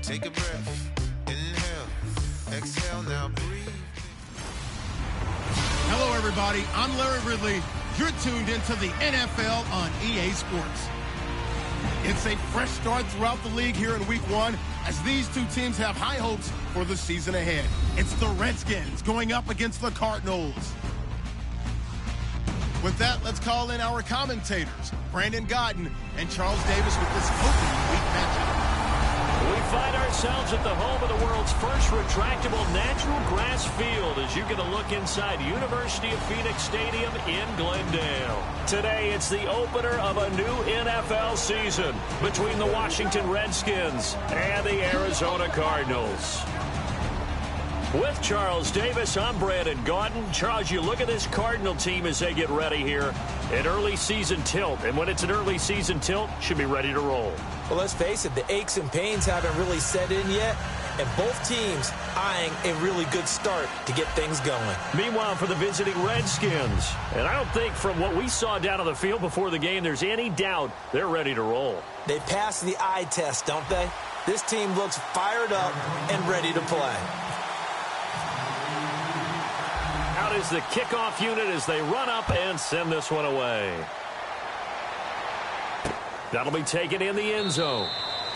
Take a breath, inhale, exhale, now breathe. Hello, everybody. I'm Larry Ridley. You're tuned into the NFL on EA Sports. It's a fresh start throughout the league here in Week 1 as these two teams have high hopes for the season ahead. It's the Redskins going up against the Cardinals. With that, let's call in our commentators, Brandon Godden and Charles Davis, with this opening week matchup. We find ourselves at the home of the world's first retractable natural grass field as you get a look inside University of Phoenix Stadium in Glendale. Today, it's the opener of a new NFL season between the Washington Redskins and the Arizona Cardinals. With Charles Davis, I'm Brandon Godden. Charles, you look at this Cardinal team as they get ready here. An early season tilt, and when it's an early season tilt, should be ready to roll. Well, let's face it, the aches and pains haven't really set in yet, and both teams eyeing a really good start to get things going. Meanwhile, for the visiting Redskins, and I don't think from what we saw down on the field before the game, there's any doubt they're ready to roll. They passed the eye test, don't they? This team looks fired up and ready to play. Out is the kickoff unit as they run up and send this one away. That'll be taken in the end zone.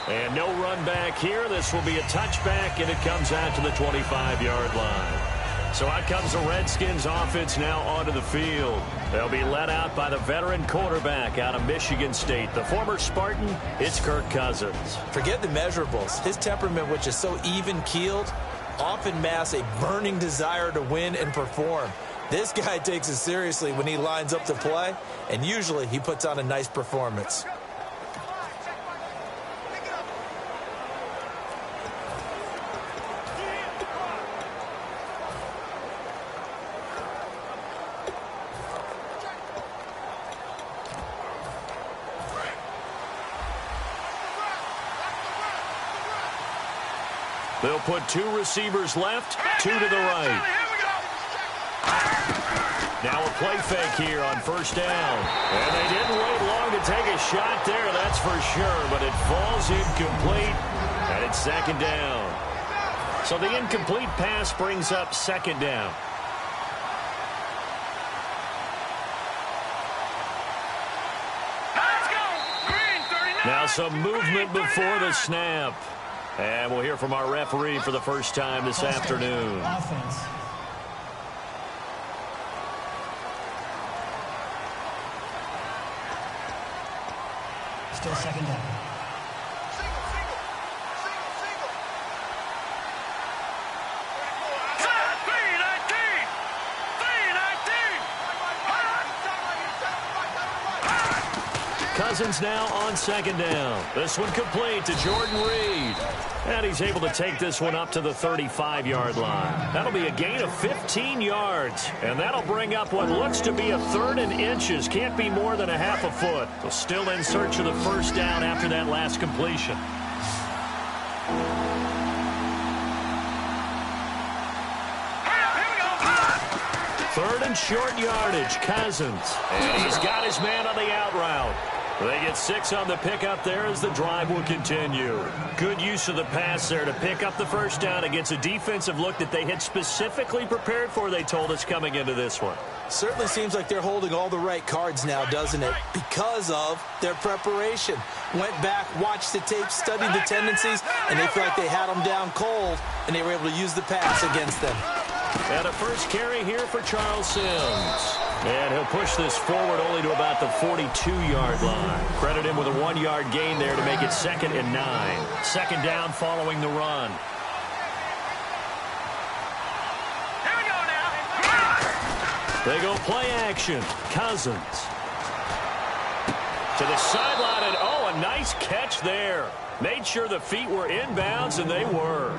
And no run back here. This will be a touchback, and it comes out to the 25-yard line. So out comes the Redskins offense now onto the field. They'll be led out by the veteran quarterback out of Michigan State. The former Spartan, it's Kirk Cousins. Forget the measurables. His temperament, which is so even-keeled, often masks a burning desire to win and perform. This guy takes it seriously when he lines up to play, and usually he puts on a nice performance. They'll put two receivers left, two to the right. Now a play fake here on first down. And they didn't wait long to take a shot there, that's for sure. But it falls incomplete, and it's second down. So the incomplete pass brings up second down. Now some movement before the snap. And we'll hear from our referee for the first time this afternoon. Offense. Still second down. Cousins now on second down. This one complete to Jordan Reed. And he's able to take this one up to the 35-yard line. That'll be a gain of 15 yards. And that'll bring up what looks to be a third and inches. Can't be more than a half a foot. So still in search of the first down after that last completion. Third and short yardage, Cousins. And he's got his man on the out route. They get 6 on the pickup there as the drive will continue. Good use of the pass there to pick up the first down against a defensive look that they had specifically prepared for, they told us, coming into this one. Certainly seems like they're holding all the right cards now, doesn't it? Because of their preparation. Went back, watched the tape, studied the tendencies, and they feel like they had them down cold, and they were able to use the pass against them. And a first carry here for Charles Sims. And he'll push this forward only to about the 42-yard line. Credit him with a 1-yard gain there to make it 2nd and 9. Second down following the run. Here we go now. They go play action. Cousins. To the sideline, and oh, a nice catch there. Made sure the feet were inbounds, and they were.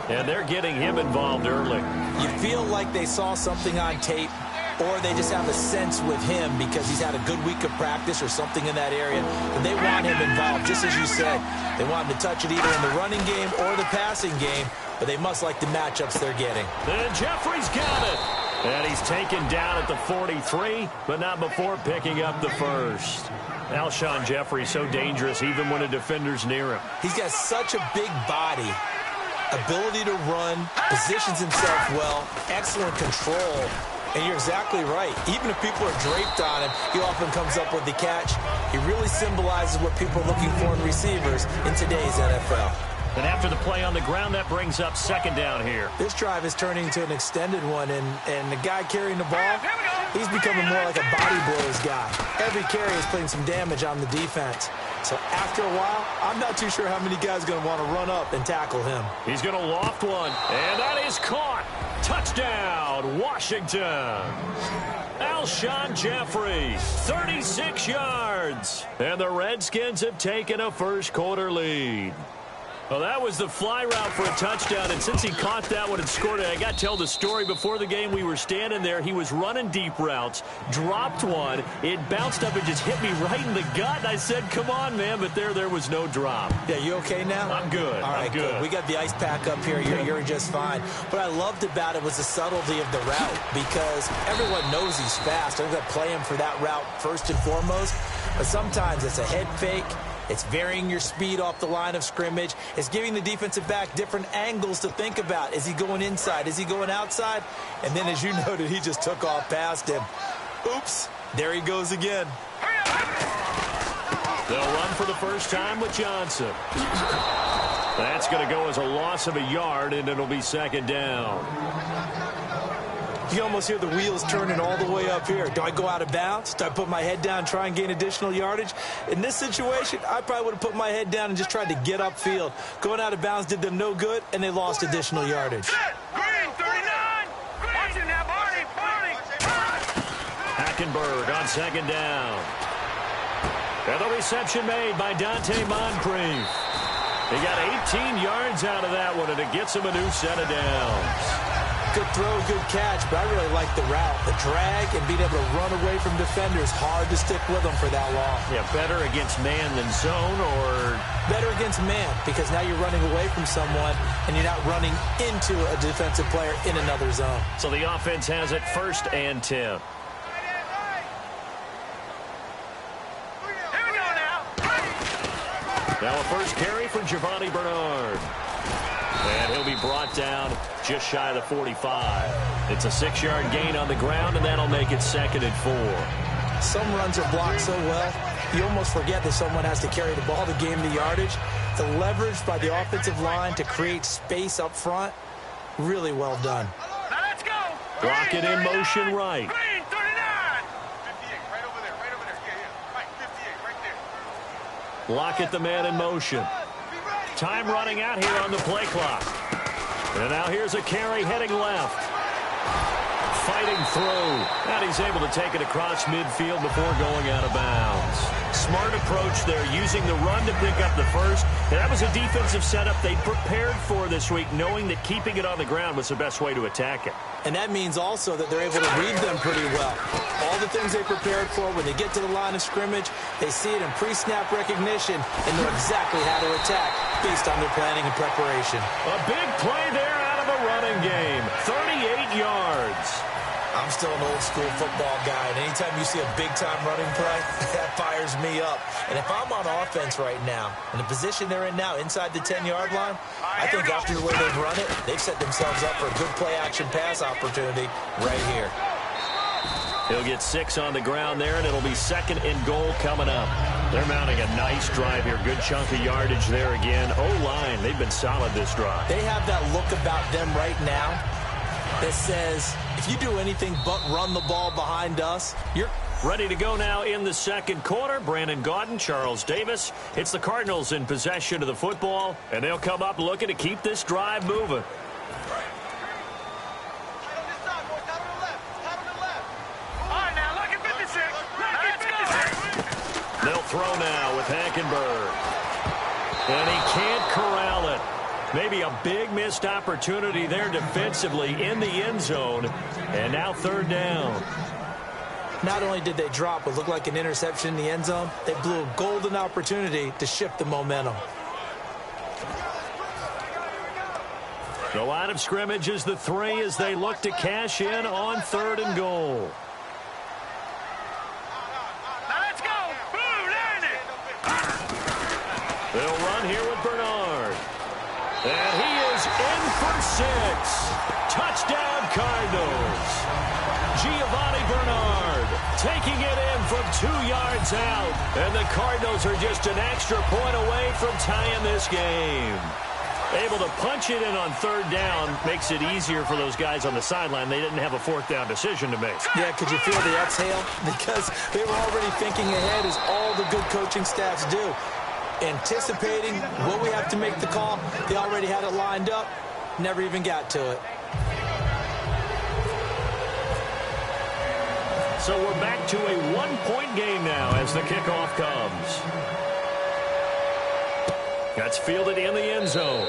And they're getting him involved early. You feel like they saw something on tape, or they just have a sense with him because he's had a good week of practice or something in that area. And they want him involved, just as you said. They want him to touch it either in the running game or the passing game, but they must like the matchups they're getting. And Jeffrey's got it. And he's taken down at the 43, but not before picking up the first. Alshon Jeffrey so dangerous even when a defender's near him. He's got such a big body, ability to run, positions himself well, excellent control. And you're exactly right. Even if people are draped on him, he often comes up with the catch. He really symbolizes what people are looking for in receivers in today's NFL. And after the play on the ground, that brings up second down here. This drive is turning into an extended one, and the guy carrying the ball, he's becoming more like a body blows guy. Every carry is putting some damage on the defense. So after a while, I'm not too sure how many guys are going to want to run up and tackle him. He's going to loft one, and that is caught. Touchdown, Washington. Alshon Jeffrey, 36 yards. And the Redskins have taken a first-quarter lead. Well, that was the fly route for a touchdown, and since he caught that one and scored it, I got to tell the story. Before the game, we were standing there. He was running deep routes, dropped one. It bounced up and just hit me right in the gut, and I said, come on, man, but there was no drop. Yeah, you okay now? I'm good. All right, I'm good. We got the ice pack up here. You're just fine. What I loved about it was the subtlety of the route, because everyone knows he's fast. They're going to play him for that route first and foremost, but sometimes it's a head fake. It's varying your speed off the line of scrimmage. It's giving the defensive back different angles to think about. Is he going inside? Is he going outside? And then, as you noted, he just took off past him. Oops, there he goes again. They'll run for the first time with Johnson. That's going to go as a loss of a yard, and it'll be second down. You almost hear the wheels turning all the way up here. Do I go out of bounds? Do I put my head down, try and gain additional yardage? In this situation, I probably would have put my head down and just tried to get upfield. Going out of bounds did them no good, and they lost additional yardage. Green, 39. Watching that, Barney. Hackenberg on second down. And the reception made by Dante Moncrief. He got 18 yards out of that one, and it gets him a new set of downs. Good throw, good catch, but I really like the route. The drag and being able to run away from defenders, hard to stick with them for that long. Yeah, better against man than zone, or better against man, because now you're running away from someone and you're not running into a defensive player in another zone. So the offense has it first and 10. Here we go now. Now a first carry for Giovanni Bernard. And he'll be brought down just shy of the 45. It's a 6-yard gain on the ground, and that'll make it second and 4. Some runs are blocked so well, you almost forget that someone has to carry the ball to gain the yardage. The leverage by the offensive line to create space up front, really well done. Now let's go. Block it in motion right. Green, 39. 58, right over there. Yeah. Right, 58, right there. Block it, the man in motion. Time running out here on the play clock. And now here's a carry heading left. Fighting through. And he's able to take it across midfield before going out of bounds. Smart approach there, using the run to pick up the first. And that was a defensive setup they prepared for this week, knowing that keeping it on the ground was the best way to attack it. And that means also that they're able to read them pretty well. All the things they prepared for, when they get to the line of scrimmage, they see it in pre-snap recognition and know exactly how to attack based on their planning and preparation. A big play there out of a running game. 38 yards. I'm still an old-school football guy, and anytime you see a big-time running play, that fires me up. And if I'm on offense right now, in the position they're in now, inside the 10-yard line, I think after the way they've run it, they've set themselves up for a good play-action pass opportunity right here. He'll get 6 on the ground there, and it'll be second and goal coming up. They're mounting a nice drive here. Good chunk of yardage there again. O-line, they've been solid this drive. They have that look about them right now that says, if you do anything but run the ball behind us, you're ready to go now in the second quarter. Brandon Gaudin, Charles Davis. It's the Cardinals in possession of the football, and they'll come up looking to keep this drive moving. They'll throw now with Hackenberg. And he can't corral it. Maybe a big missed opportunity there defensively in the end zone. And now third down. Not only did they drop what looked like an interception in the end zone, they blew a golden opportunity to shift the momentum. The line of scrimmage is the 3 as they look to cash in on 3rd and goal. Now let's go. Blue, learn it. They'll run here with Bernard. And he is in for 6. Touchdown, Cardinals. Giovanni Bernard taking it in from 2 yards out. And the Cardinals are just an extra point away from tying this game. Able to punch it in on 3rd down makes it easier for those guys on the sideline. They didn't have a 4th down decision to make. Yeah, could you feel the exhale? Because they were already thinking ahead, as all the good coaching staffs do. Anticipating what we have to make the call. They already had it lined up. Never even got to it. So we're back to a 1-point game now as the kickoff comes. That's fielded in the end zone.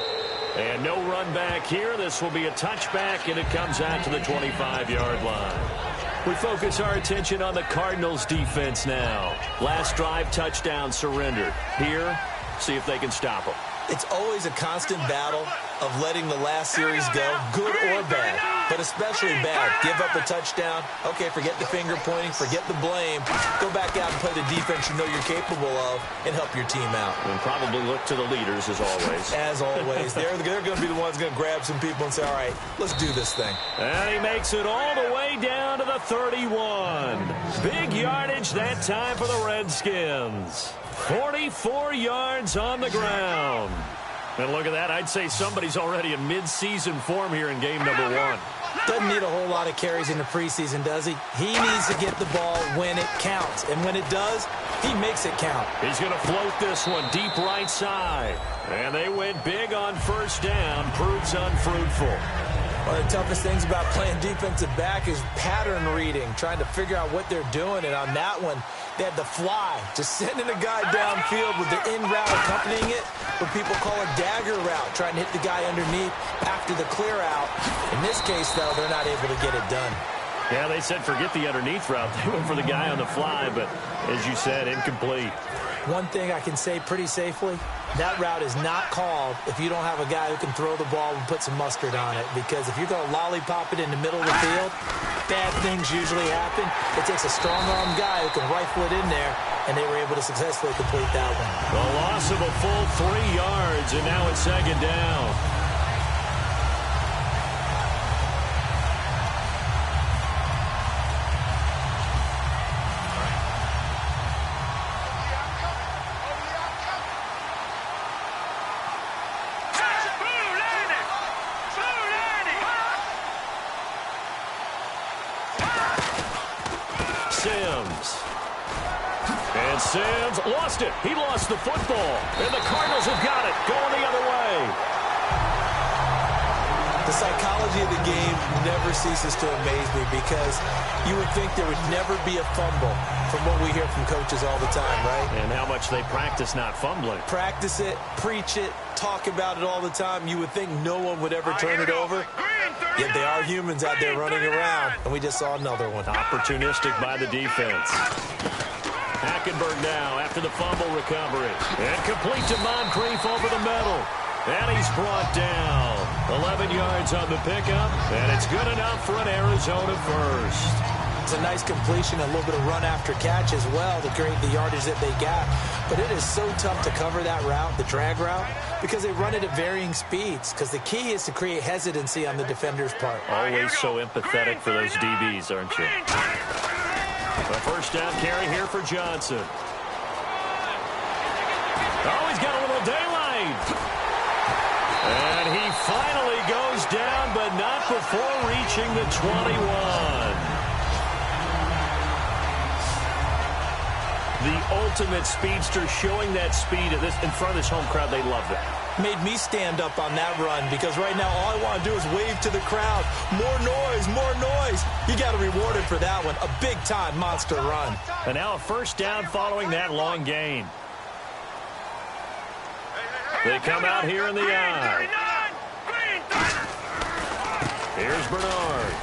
And no run back here. This will be a touchback, and it comes out to the 25-yard line. We focus our attention on the Cardinals defense now. Last drive, touchdown surrendered. Here, see if they can stop them. It's always a constant battle of letting the last series go, good or bad, but especially bad. Give up a touchdown. Okay, forget the finger pointing, forget the blame. Go back out and play the defense you know you're capable of and help your team out. And probably look to the leaders as always. As always. They're going to be the ones going to grab some people and say, all right, let's do this thing. And he makes it all the way down to the 31. Big yardage that time for the Redskins. 44 yards on the ground. And look at that. I'd say somebody's already in mid-season form here in game number 1. Doesn't need a whole lot of carries in the preseason, does he? He needs to get the ball when it counts. And when it does, he makes it count. He's going to float this one deep right side. And they went big on 1st down. Proves unfruitful. One of the toughest things about playing defensive back is pattern reading, trying to figure out what they're doing. And on that one, they had the fly, just sending a guy downfield with the in route accompanying it, what people call a dagger route, trying to hit the guy underneath after the clear out. In this case, though, they're not able to get it done. Yeah, they said forget the underneath route. They went for the guy on the fly, but as you said, incomplete. One thing I can say pretty safely, that route is not called if you don't have a guy who can throw the ball and put some mustard on it. Because if you're going to lollipop it in the middle of the field, bad things usually happen. It takes a strong-arm guy who can rifle it in there, and they were able to successfully complete that one. The loss of a full 3 yards, and now it's 2nd down. Sims lost it. He lost the football. And the Cardinals have got it. Going the other way. The psychology of the game never ceases to amaze me because you would think there would never be a fumble from what we hear from coaches all the time, right? And how much they practice not fumbling. Practice it, preach it, talk about it all the time. You would think no one would ever turn it over. Yet they are humans out there running around. And we just saw another one. Opportunistic by the defense. Hackenberg now after the fumble recovery. And complete to Moncrief over the middle. And he's brought down. 11 yards on the pickup. And it's good enough for an Arizona first. It's a nice completion, a little bit of run after catch as well to create the yardage that they got. But it is so tough to cover that route, the drag route, because they run it at varying speeds. Because the key is to create hesitancy on the defender's part. Always so empathetic for those DBs, aren't you? A 1st down carry here for Johnson. Oh, he's got a little daylight. And he finally goes down, but not before reaching the 21. The ultimate speedster, showing that speed in front of this home crowd. They love that. Made me stand up on that run because right now all I want to do is wave to the crowd. More noise, more noise. You got to reward it for that one. A big-time monster run. And now a 1st down following that long gain. They come out here in the eye. Here's Bernard.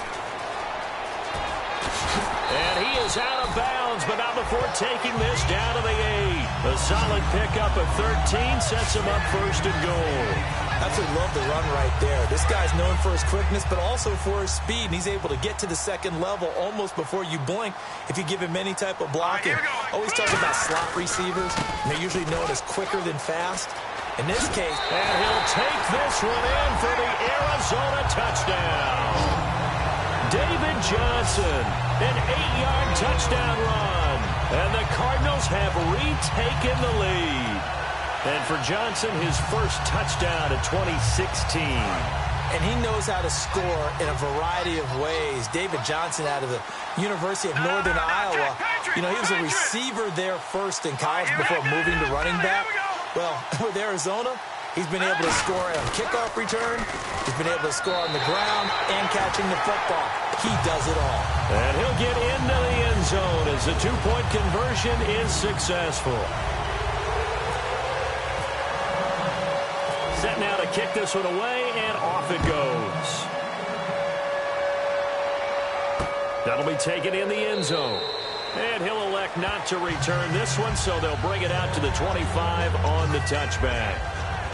And he is out of bounds, but not before taking this down to the 8. A solid pickup of 13 sets him up 1st and goal. Absolutely love the run right there. This guy's known for his quickness, but also for his speed, and he's able to get to the second level almost before you blink if you give him any type of blocking. Always talk about slot receivers, and they're usually known as quicker than fast. In this case, and he'll take this one in for the Arizona touchdown. David Johnson, an 8-yard touchdown run, and the Cardinals have retaken the lead. And for Johnson, his first touchdown of 2016. And he knows how to score in a variety of ways. David Johnson out of the University of Northern Iowa. You know, he was a receiver there first in college before moving to running back. Well, with Arizona, he's been able to score on kickoff return. He's been able to score on the ground and catching the football. He does it all. And he'll get into the end zone as the two-point conversion is successful. Set now to kick this one away, and off it goes. That'll be taken in the end zone. And he'll elect not to return this one, so they'll bring it out to the 25 on the touchback.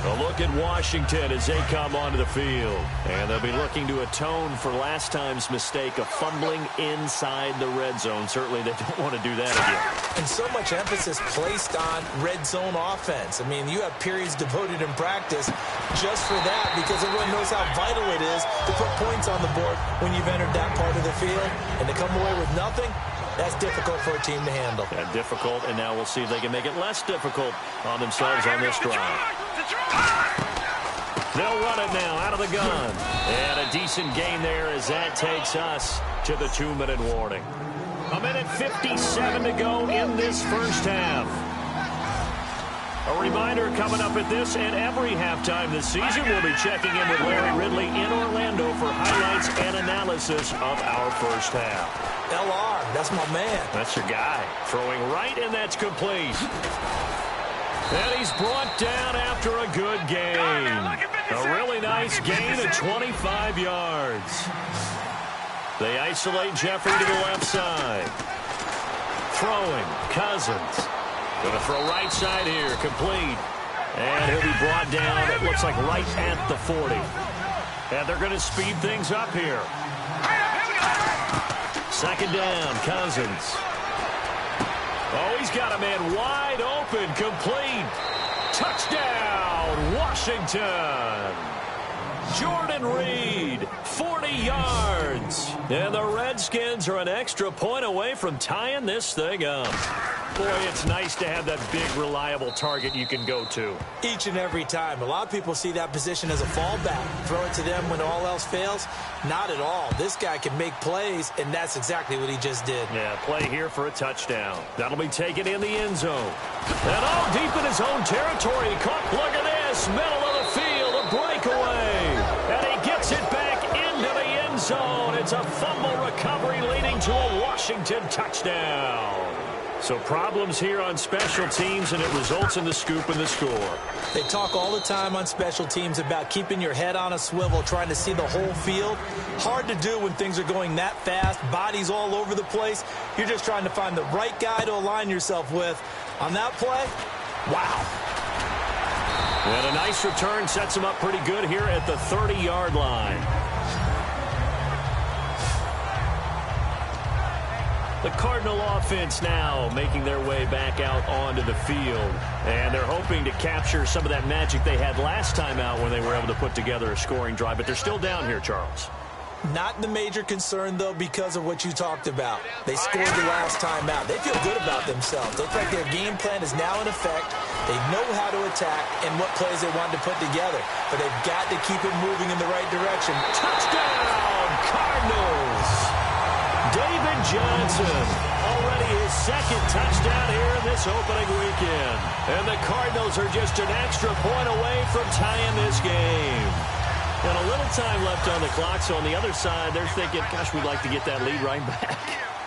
A look at Washington as they come onto the field. And they'll be looking to atone for last time's mistake of fumbling inside the red zone. Certainly they don't want to do that again. And so much emphasis placed on red zone offense. I mean, you have periods devoted in practice just for that because everyone knows how vital it is to put points on the board when you've entered that part of the field. And to come away with nothing, that's difficult for a team to handle. Yeah, difficult, and now we'll see if they can make it less difficult on themselves on this drive. They'll run it now out of the gun. And a decent gain there as that takes us to the 2-minute warning. 1:57 to go in this first half. A reminder coming up at this and every halftime this season, we'll be checking in with Larry Ridley in Orlando for highlights and analysis of our first half. LR, that's my man. That's your guy. Throwing right, and that's complete. And he's brought down after a good gain. A really nice gain of 25 yards. They isolate Jeffrey to the left side. Throwing, Cousins. Going to throw right side here, complete. And he'll be brought down, it looks like right at the 40. And they're going to speed things up here. Second down, Cousins. Oh, he's got a man wide open, complete. Touchdown, Washington. Jordan Reed, 40 yards. And the Redskins are an extra point away from tying this thing up. Boy, it's nice to have that big, reliable target you can go to. Each and every time. A lot of people see that position as a fallback. Throw it to them when all else fails. Not at all. This guy can make plays, and that's exactly what he just did. Yeah, play here for a touchdown. That'll be taken in the end zone. And all deep in his own territory. Caught, look at this, middle of the field, a breakaway. And he gets it back into the end zone. It's a fumble recovery leading to a Washington touchdown. So problems here on special teams, and it results in the scoop and the score. They talk all the time on special teams about keeping your head on a swivel, trying to see the whole field. Hard to do when things are going that fast, bodies all over the place. You're just trying to find the right guy to align yourself with. On that play, wow. And a nice return sets him up pretty good here at the 30-yard line. The Cardinal offense now making their way back out onto the field. And they're hoping to capture some of that magic they had last time out when they were able to put together a scoring drive. But they're still down here, Charles. Not the major concern, though, because of what you talked about. They scored the last time out. They feel good about themselves. Looks like their game plan is now in effect. They know how to attack and what plays they want to put together. But they've got to keep it moving in the right direction. Touchdown, Cardinals! David Johnson, already his second touchdown here in this opening weekend. And the Cardinals are just an extra point away from tying this game. And a little time left on the clock, so on the other side, they're thinking, gosh, we'd like to get that lead right back.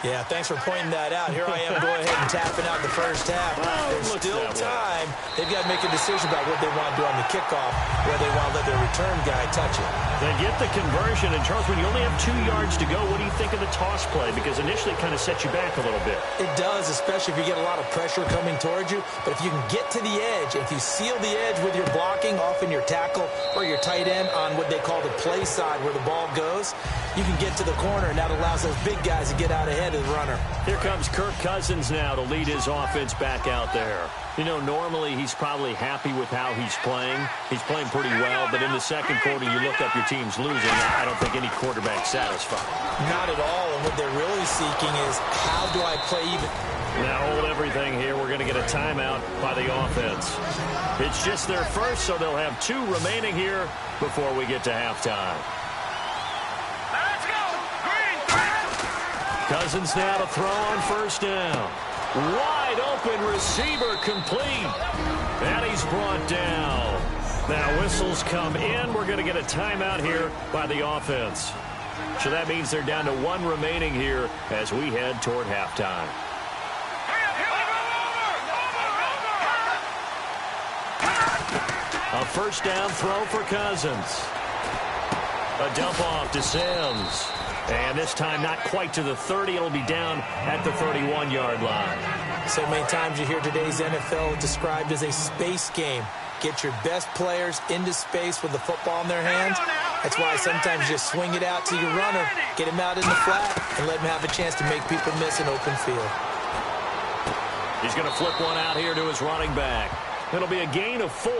Yeah, thanks for pointing that out. Here I am going ahead and tapping out the first half. There's still time. They've got to make a decision about what they want to do on the kickoff, whether they want to let their return guy touch it. They get the conversion, and Charles, when you only have 2 yards to go, what do you think of the toss play? Because initially it kind of sets you back a little bit. It does, especially if you get a lot of pressure coming towards you. But if you can get to the edge, if you seal the edge with your blocking, often your tackle or your tight end on what they call the play side where the ball goes, you can get to the corner, and that allows those big guys to get out ahead of the runner. Here comes Kirk Cousins now to lead his offense back out there. You know, normally he's probably happy with how he's playing. He's playing pretty well, but in the second quarter, you look up your team's losing. I don't think any quarterback's satisfied. Not at all, and what they're really seeking is, how do I play even? Now hold everything here. We're going to get a timeout by the offense. It's just their first, so they'll have 2 remaining here before we get to halftime. Let's go! Green, Cousins now to throw on first down. Wide open receiver complete. And he's brought down. Now whistles come in. We're going to get a timeout here by the offense. So that means they're down to 1 remaining here as we head toward halftime. A first down throw for Cousins. A dump off to Sims. And this time not quite to the 30. It'll be down at the 31-yard line. So many times you hear today's NFL described as a space game. Get your best players into space with the football in their hands. That's why sometimes you just swing it out to your runner, get him out in the flat, and let him have a chance to make people miss an open field. He's going to flip one out here to his running back. It'll be a gain of 4,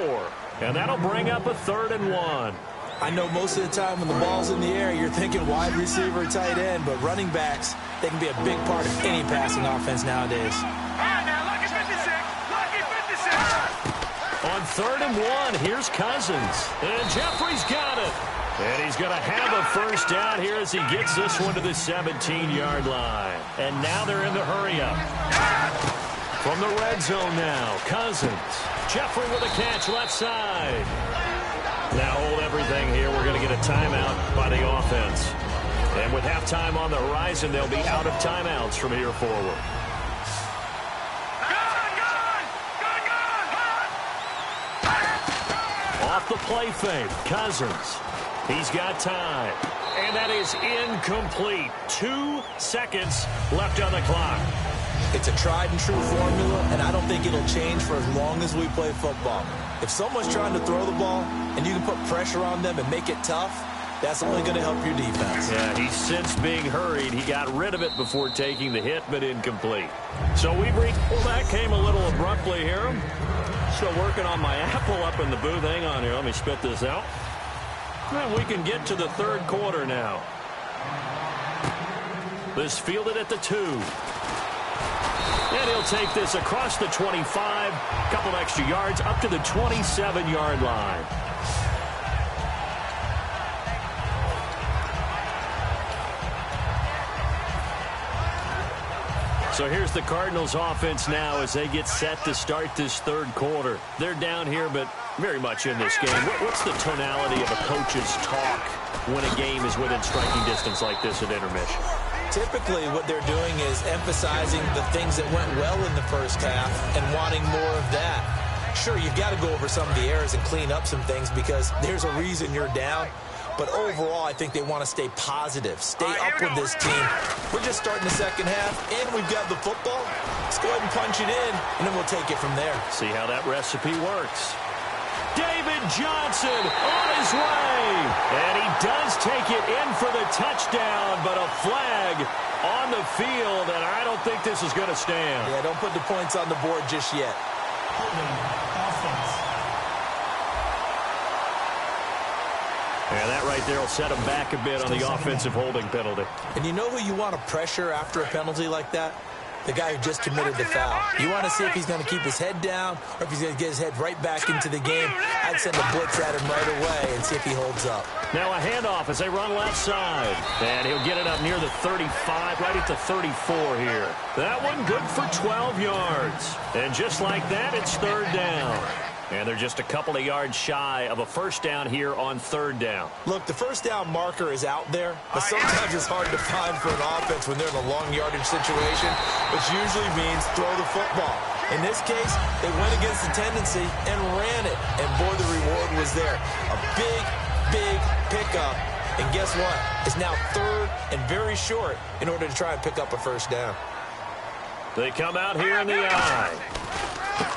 and that'll bring up a 3rd and 1. I know most of the time when the ball's in the air, you're thinking wide receiver, tight end, but running backs, they can be a big part of any passing offense nowadays. Lucky 56! Lucky 56! On 3rd and 1, here's Cousins. And Jeffrey's got it. And he's going to have a first down here as he gets this one to the 17-yard line. And now they're in the hurry-up. From the red zone now, Cousins. Jeffrey with a catch left side. Now hold everything here. We're going to get a timeout by the offense. And with halftime on the horizon, they'll be out of timeouts from here forward. Off the play fake, Cousins. He's got time. And that is incomplete. 2 seconds left on the clock. It's a tried-and-true formula, and I don't think it'll change for as long as we play football. If someone's trying to throw the ball and you can put pressure on them and make it tough, that's only going to help your defense. Yeah, he's since being hurried. He got rid of it before taking the hit, but incomplete. So we've reached... Well, that came a little abruptly here. Still working on my apple up in the booth. Hang on here. Let me spit this out. And we can get to the 3rd quarter now. This fielded at the 2. And he'll take this across the 25, a couple extra yards, up to the 27-yard line. So here's the Cardinals offense now as they get set to start this 3rd quarter. They're down here, but very much in this game. What's the tonality of a coach's talk when a game is within striking distance like this at intermission? Typically, what they're doing is emphasizing the things that went well in the first half and wanting more of that. Sure, you've got to go over some of the errors and clean up some things because there's a reason you're down. But overall, I think they want to stay positive, stay up with this team. We're just starting the second half, and we've got the football. Let's go ahead and punch it in, and then we'll take it from there. See how that recipe works. David Johnson on his way. And he does take it in for the touchdown, but a flag on the field, and I don't think this is going to stand. Yeah, don't put the points on the board just yet. Holding offense. Yeah, that right there will set him back a bit on the offensive holding penalty. And you know who you want to pressure after a penalty like that? The guy who just committed the foul. You want to see if he's going to keep his head down or if he's going to get his head right back into the game. I'd send a blitz at him right away and see if he holds up. Now a handoff as they run left side. And he'll get it up near the 35, right at the 34 here. That one good for 12 yards. And just like that, it's 3rd down. And they're just a couple of yards shy of a first down here on third down. Look, the first down marker is out there, but sometimes it's hard to find for an offense when they're in a long yardage situation, which usually means throw the football. In this case, they went against the tendency and ran it, and boy, the reward was there. A big pickup, and guess what? It's now third and very short in order to try and pick up a first down. They come out here in the eye.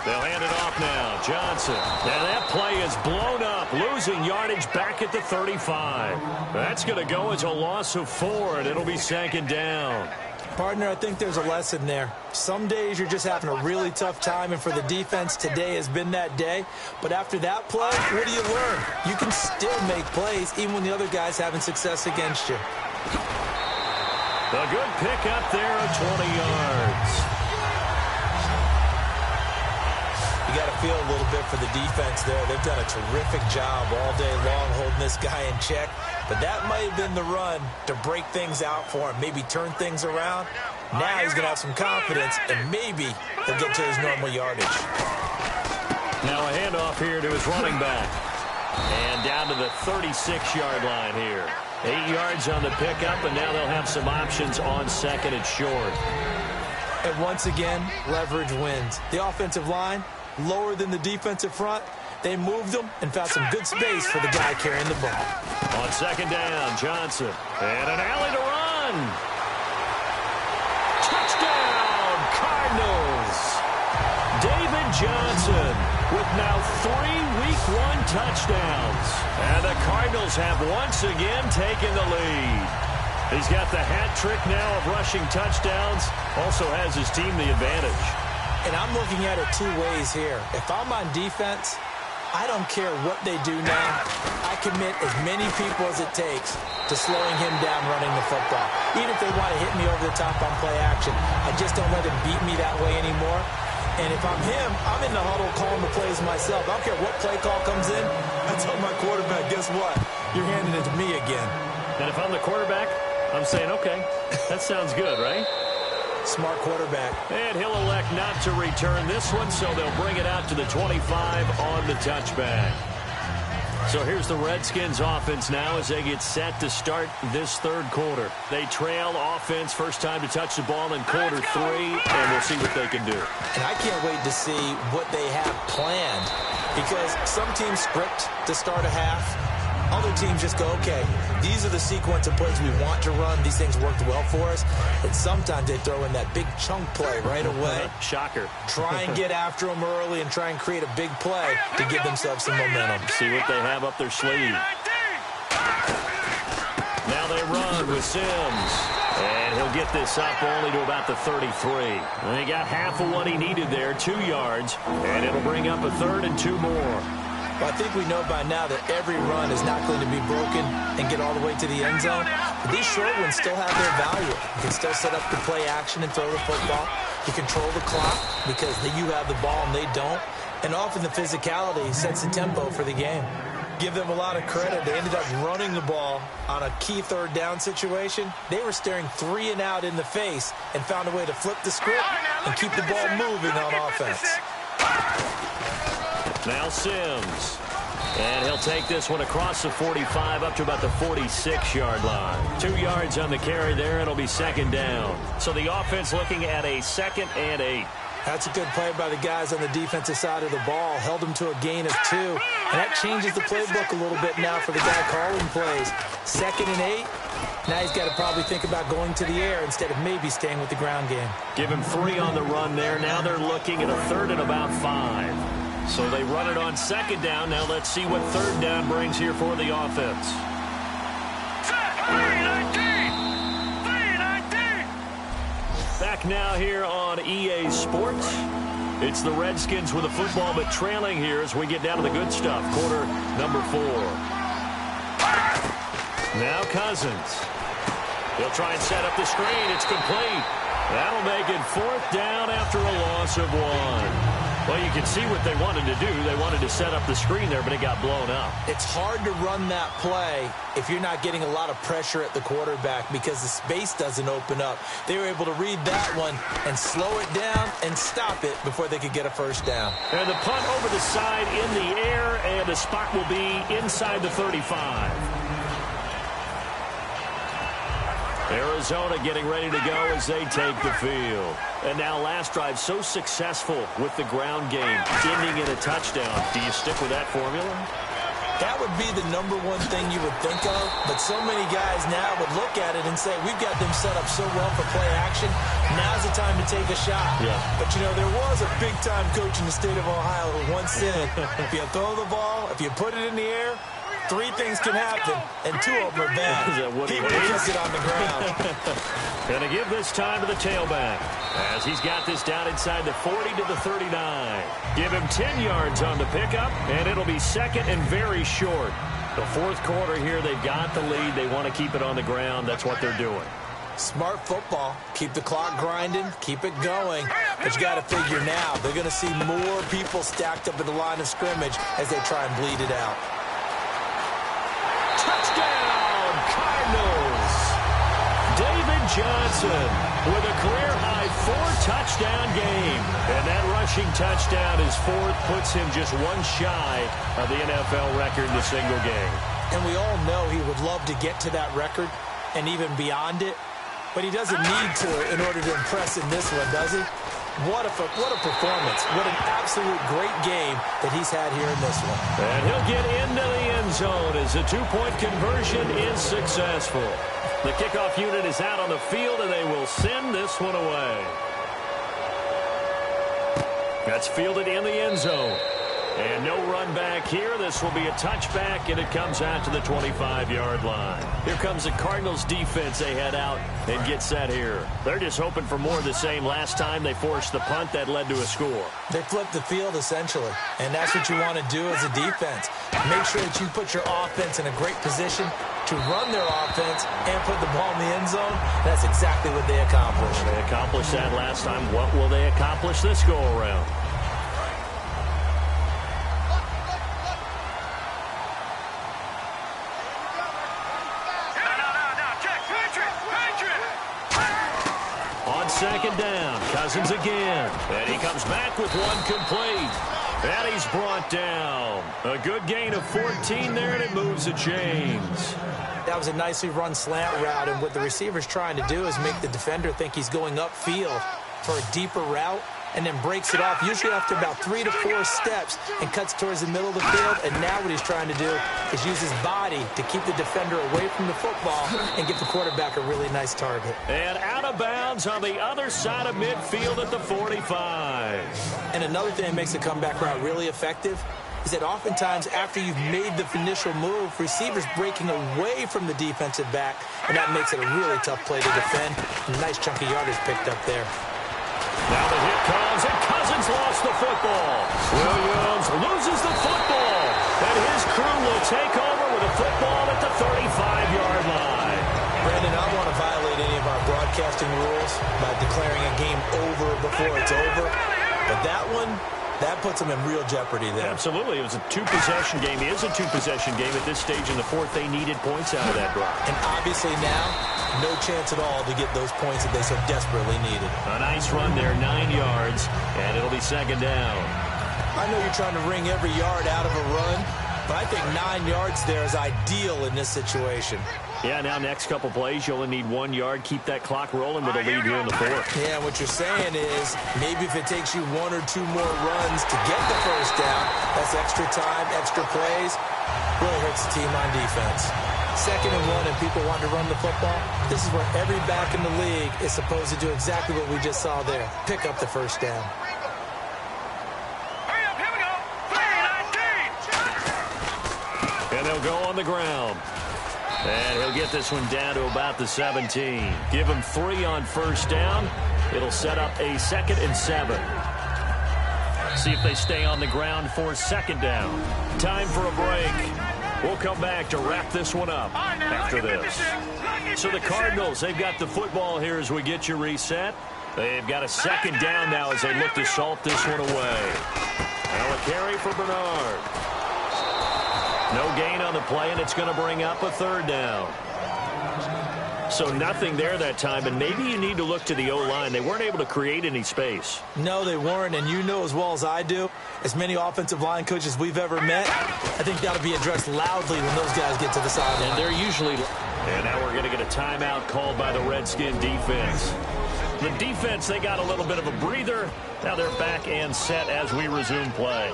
They'll hand it off now. Johnson. And that play is blown up, losing yardage back at the 35. That's going to go as a loss of 4, and it'll be second down. Partner, I think there's a lesson there. Some days you're just having a really tough time, and for the defense, today has been that day. But after that play, what do you learn? You can still make plays even when the other guy's having success against you. A good pick up there of 20 yards. You got to feel a little bit for the defense there. They've done a terrific job all day long holding this guy in check. But that might have been the run to break things out for him, maybe turn things around. Now he's going to have some confidence, and maybe he'll get to his normal yardage. Now a handoff here to his running back. And down to the 36-yard line here. 8 yards on the pickup, and now they'll have some options on second and short. And once again, leverage wins. The offensive line, lower than the defensive front. They moved them and found some good space for the guy carrying the ball. On second down, Johnson. And an alley to run. Touchdown, Cardinals. David Johnson with now 3 Week 1 touchdowns. And the Cardinals have once again taken the lead. He's got the hat trick now of rushing touchdowns. Also has his team the advantage. And I'm looking at it 2 ways here. If I'm on defense, I don't care what they do now. I commit as many people as it takes to slowing him down running the football. Even if they want to hit me over the top on play action, I just don't let him beat me that way anymore. And if I'm him, I'm in the huddle calling the plays myself. I don't care what play call comes in. I tell my quarterback, guess what? You're handing it to me again. And if I'm the quarterback, I'm saying, okay, that sounds good, right? Smart quarterback. And he'll elect not to return this one, so they'll bring it out to the 25 on the touchback. So here's the Redskins offense now as they get set to start this third quarter. They trail offense, first time to touch the ball in quarter 3, and we'll see what they can do. And I can't wait to see what they have planned, because some teams script to start a half. Other teams just go, okay, these are the sequence of plays we want to run. These things worked well for us. And sometimes they throw in that big chunk play right away. Shocker. Try and get after them early and try and create a big play to give themselves some momentum. See what they have up their sleeve. Now they run with Sims. And he'll get this up only to about the 33. And he got half of what he needed there, 2 yards. And it'll bring up a third and 2 more. Well, I think we know by now that every run is not going to be broken and get all the way to the end zone. But these short ones still have their value. You can still set up the play action and throw the football. You control the clock because you have the ball and they don't. And often the physicality sets the tempo for the game. Give them a lot of credit. They ended up running the ball on a key third down situation. They were staring 3 and out in the face and found a way to flip the script and keep the ball moving on offense. Now Sims. And he'll take this one across the 45 up to about the 46-yard line. 2 yards on the carry there. It'll be second down. So the offense looking at a 2nd and 8. That's a good play by the guys on the defensive side of the ball. Held them to a gain of 2. And that changes the playbook a little bit now for the guy calling plays. 2nd and 8. Now he's got to probably think about going to the air instead of maybe staying with the ground game. Give him 3 on the run there. Now they're looking at a 3rd and about 5. So they run it on 2nd down. Now let's see what 3rd down brings here for the offense. Back now here on EA Sports. It's the Redskins with the football, but trailing here as we get down to the good stuff. Quarter number 4. Now Cousins. He'll try and set up the screen. It's complete. That'll make it 4th down after a loss of 1. Well, you can see what they wanted to do. They wanted to set up the screen there, but it got blown up. It's hard to run that play if you're not getting a lot of pressure at the quarterback because the space doesn't open up. They were able to read that one and slow it down and stop it before they could get a first down. And the punt over the side in the air, and the spot will be inside the 35. Arizona getting ready to go as they take the field. And now last drive so successful with the ground game, ending in a touchdown. Do you stick with that formula? That would be the number one thing you would think of, but so many guys now would look at it and say, we've got them set up so well for play action, now's the time to take a shot. Yeah. But, you know, there was a big-time coach in the state of Ohio who once said, if you throw the ball, if you put it in the air, 3 things can happen, and 2 of them are bad. He would have kept it on the ground. Going to give this time to the tailback as he's got this down inside the 40 to the 39. Give him 10 yards on the pickup, and it'll be second and very short. The fourth quarter here, they've got the lead. They want to keep it on the ground. That's what they're doing. Smart football. Keep the clock grinding. Keep it going. But you got to figure now, they're going to see more people stacked up at the line of scrimmage as they try and bleed it out. Touchdown, Cardinals. David Johnson with a career-high 4-touchdown game. And that rushing touchdown, his 4th, puts him just 1 shy of the NFL record in a single game. And we all know he would love to get to that record and even beyond it. But he doesn't need to in order to impress in this one, does he? What a performance. What an absolute great game that he's had here in this one. And he'll get into the end zone as the 2-point conversion is successful. The kickoff unit is out on the field, and they will send this one away. That's fielded in the end zone. And no run back here. This will be a touchback, and it comes out to the 25-yard line. Here comes the Cardinals defense. They head out and get set here. They're just hoping for more of the same. Last time they forced the punt that led to a score. They flipped the field, essentially, and that's what you want to do as a defense. Make sure that you put your offense in a great position to run their offense and put the ball in the end zone. That's exactly what they accomplished. They accomplished that last time. What will they accomplish this go-around? Second down, Cousins again, and he comes back with 1 complete, and he's brought down. A good gain of 14 there, and it moves the chains. That was a nicely run slant route, and what the receiver's trying to do is make the defender think he's going upfield for a deeper route, and then breaks it off, usually after about 3 to 4 steps, and cuts towards the middle of the field. And now what he's trying to do is use his body to keep the defender away from the football and give the quarterback a really nice target. And out of bounds on the other side of midfield at the 45. And another thing that makes the comeback route really effective is that oftentimes after you've made the initial move, receivers breaking away from the defensive back, and that makes it a really tough play to defend. A nice chunk of yardage picked up there. Now the hit comes, and Cousins lost the football. Williams loses the football, and his crew will take over with a football at the 35-yard line. Brandon, I don't want to violate any of our broadcasting rules by declaring a game over before it's over, but that one, that puts them in real jeopardy there. Absolutely. It was a 2-possession game. It is a 2-possession game at this stage in the 4th. They needed points out of that drive. And obviously now, no chance at all to get those points that they so desperately needed. A nice run there, 9 yards, and it'll be second down. I know you're trying to wring every yard out of a run, but I think 9 yards there is ideal in this situation. Yeah, now next couple plays, you only need 1 yard. Keep that clock rolling with a lead here in the 4th. Yeah, what you're saying is maybe if it takes you 1 or 2 more runs to get the first down, that's extra time, extra plays, really hurts the team on defense. 2nd and 1 and people want to run the football. This is where every back in the league is supposed to do exactly what we just saw there. Pick up the first down. Hurry up, here we go. 3-19. And they'll go on the ground. And he'll get this one down to about the 17. Give him 3 on first down. It'll set up a 2nd and 7. See if they stay on the ground for second down. Time for a break. We'll come back to wrap this one up after this. So the Cardinals, they've got the football here as we get you reset. They've got a second down now as they look to salt this one away. Now a carry for Bernard. No gain on the play, and it's going to bring up a third down. So nothing there that time, and maybe you need to look to the O-line. They weren't able to create any space. No, they weren't, and you know as well as I do, as many offensive line coaches we've ever met, I think that'll be addressed loudly when those guys get to the sideline. And they're usually... And now we're going to get a timeout called by the Redskin defense. The defense, they got a little bit of a breather. Now they're back and set as we resume play.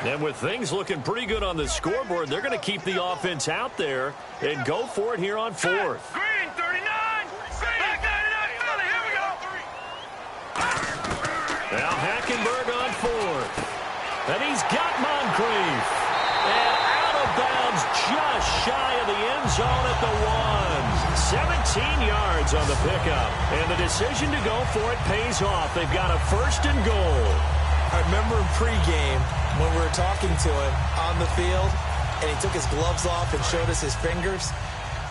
And with things looking pretty good on the scoreboard, they're going to keep the offense out there and go for it here on fourth. Green, 39. Back 99. Here we go. Now Hackenberg on fourth. And he's got Moncrief. And out of bounds just shy of the end zone at the 1. 17 yards on the pickup. And the decision to go for it pays off. They've got a first and goal. I remember in pregame when we were talking to him on the field, and he took his gloves off and showed us his fingers.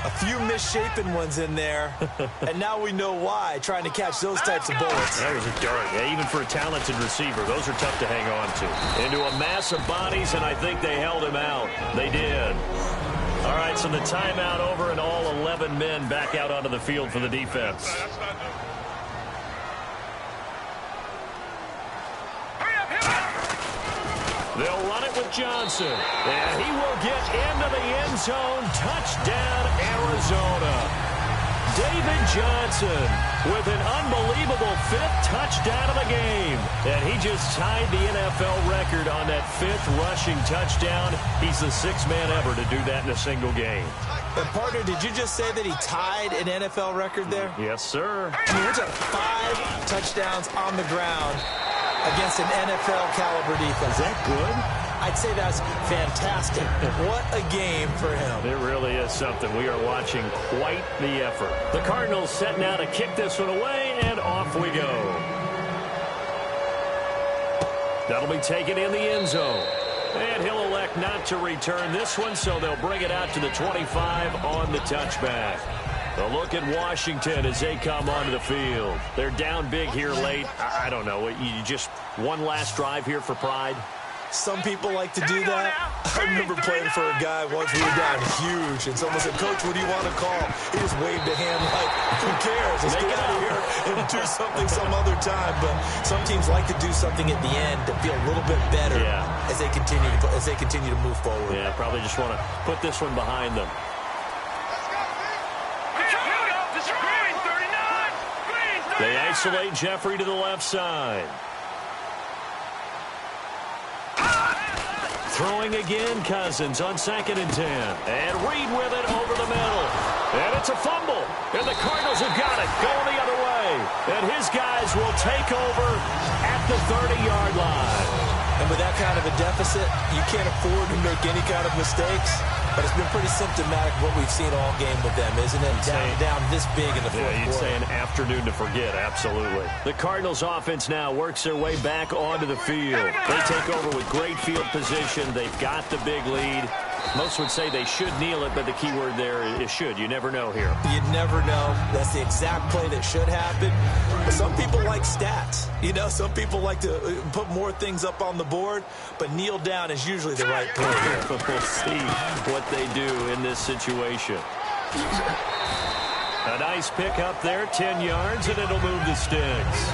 A few misshapen ones in there, and now we know why, trying to catch those types of bullets. That was a dart. Yeah, even for a talented receiver, those are tough to hang on to. Into a mass of bodies, and I think they held him out. They did. All right, so the timeout over, and all 11 men back out onto the field for the defense. They'll run it with Johnson. And he will get into the end zone. Touchdown, Arizona. David Johnson with an unbelievable fifth touchdown of the game. And he just tied the NFL record on that fifth rushing touchdown. He's the sixth man ever to do that in a single game. And partner, did you just say that he tied an NFL record there? Yes, sir. I mean, we're talking 5 touchdowns on the ground against an NFL caliber defense. Is that good? I'd say that's fantastic. What a game for him. It really is something. We are watching quite the effort. The Cardinals set now to kick this one away, and off we go. That'll be taken in the end zone. And he'll elect not to return this one, so they'll bring it out to the 25 on the touchback. A look at Washington as they come onto the field. They're down big here late. I don't know. You just one last drive here for pride? Some people like to do that. I remember playing for a guy once. We were down huge, and someone said, "Coach, what do you want to call?" He just waved a hand like, "Who cares? Let's get out of here and do something some other time." But some teams like to do something at the end to feel a little bit better as they continue to move forward. Yeah, probably just want to put this one behind them. They isolate Jeffrey to the left side. Throwing again, Cousins on 2nd and 10. And Reed with it over the middle. And it's a fumble. And the Cardinals have got it going the other way. And his guys will take over at the 30-yard line. And with that kind of a deficit, you can't afford to make any kind of mistakes. But it's been pretty symptomatic what we've seen all game with them, isn't it? Down this big in the fourth quarter. You'd say an afternoon to forget, absolutely. The Cardinals offense now works their way back onto the field. They take over with great field position. They've got the big lead. Most would say they should kneel it, but the key word there is should. You never know here. You never know. That's the exact play that should happen. But some people like stats. You know, some people like to put more things up on the board, but kneel down is usually the right play here. We'll see what they do in this situation. A nice pick up there, 10 yards, and it'll move the sticks.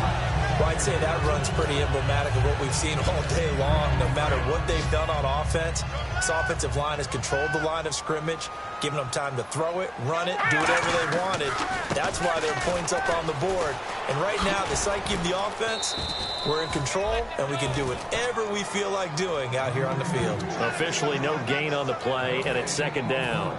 Well, I'd say that run's pretty emblematic of what we've seen all day long. No matter what they've done on offense, this offensive line has controlled the line of scrimmage, giving them time to throw it, run it, do whatever they wanted. That's why there are points up on the board. And right now, the psyche of the offense, we're in control, and we can do whatever we feel like doing out here on the field. Officially no gain on the play, and it's 2nd down.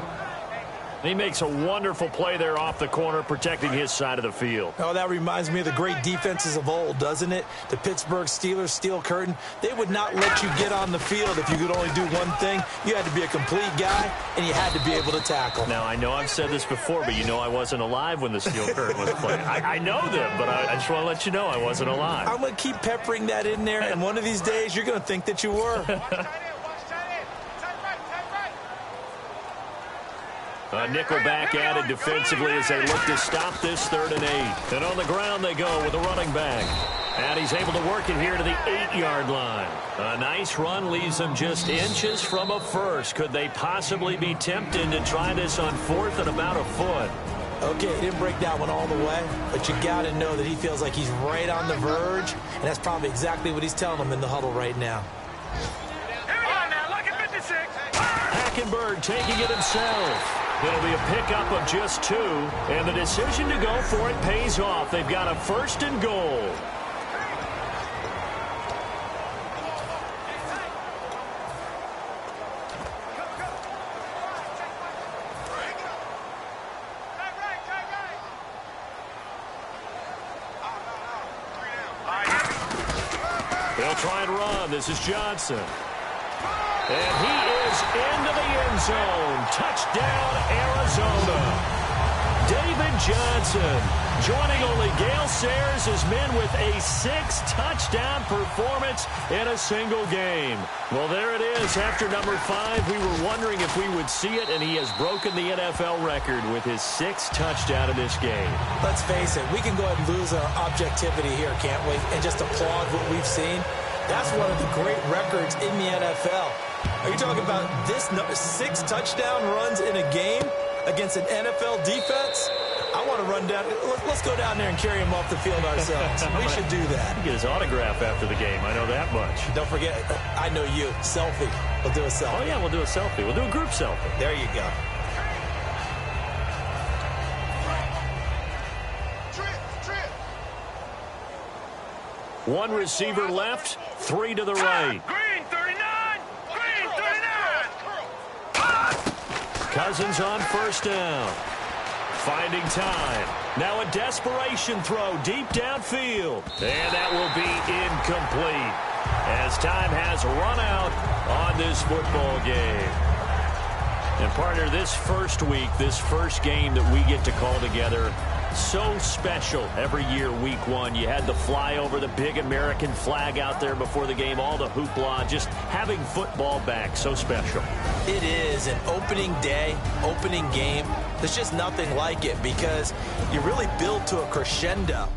He makes a wonderful play there off the corner, protecting his side of the field. Oh, that reminds me of the great defenses of old, doesn't it? The Pittsburgh Steelers, steel curtain. They would not let you get on the field if you could only do one thing. You had to be a complete guy, and you had to be able to tackle. Now, I know I've said this before, but you know I wasn't alive when the steel curtain was playing. I know them, but I just want to let you know I wasn't alive. I'm going to keep peppering that in there, and one of these days you're going to think that you were. A nickel back added defensively as they look to stop this 3rd and 8. And on the ground they go with a running back. And he's able to work it here to the 8-yard line. A nice run leaves them just inches from a first. Could they possibly be tempted to try this on 4th and about a foot? Okay, he didn't break that one all the way, but you got to know that he feels like he's right on the verge, and that's probably exactly what he's telling them in the huddle right now. Here we go now, look at 56. Hackenberg taking it himself. It'll be a pickup of just 2, and the decision to go for it pays off. They've got a 1st and goal. They'll try and run. This is Johnson. And he is into the end zone. Touchdown, Arizona. David Johnson joining only Gale Sayers' men with a 6-touchdown performance in a single game. Well, there it is. After number 5, we were wondering if we would see it, and he has broken the NFL record with his 6th touchdown in this game. Let's face it, we can go ahead and lose our objectivity here, can't we? And just applaud what we've seen. That's one of the great records in the NFL. Are you talking about this 6 touchdown runs in a game against an NFL defense? I want to run down. Let's go down there and carry him off the field ourselves. We should do that. Get his autograph after the game. I know that much. Don't forget, I know you. Selfie. We'll do a selfie. Oh, yeah, we'll do a selfie. We'll do a group selfie. There you go. One receiver left, 3 to the right. Green 39. Green 39. Cousins on 1st down. Finding time. Now a desperation throw deep downfield. And that will be incomplete as time has run out on this football game. And partner, this first week, this first game that we get to call together, so special every year, week 1. You had the flyover, the big American flag out there before the game, all the hoopla, just having football back, so special. It is an opening day, opening game. There's just nothing like it because you really build to a crescendo.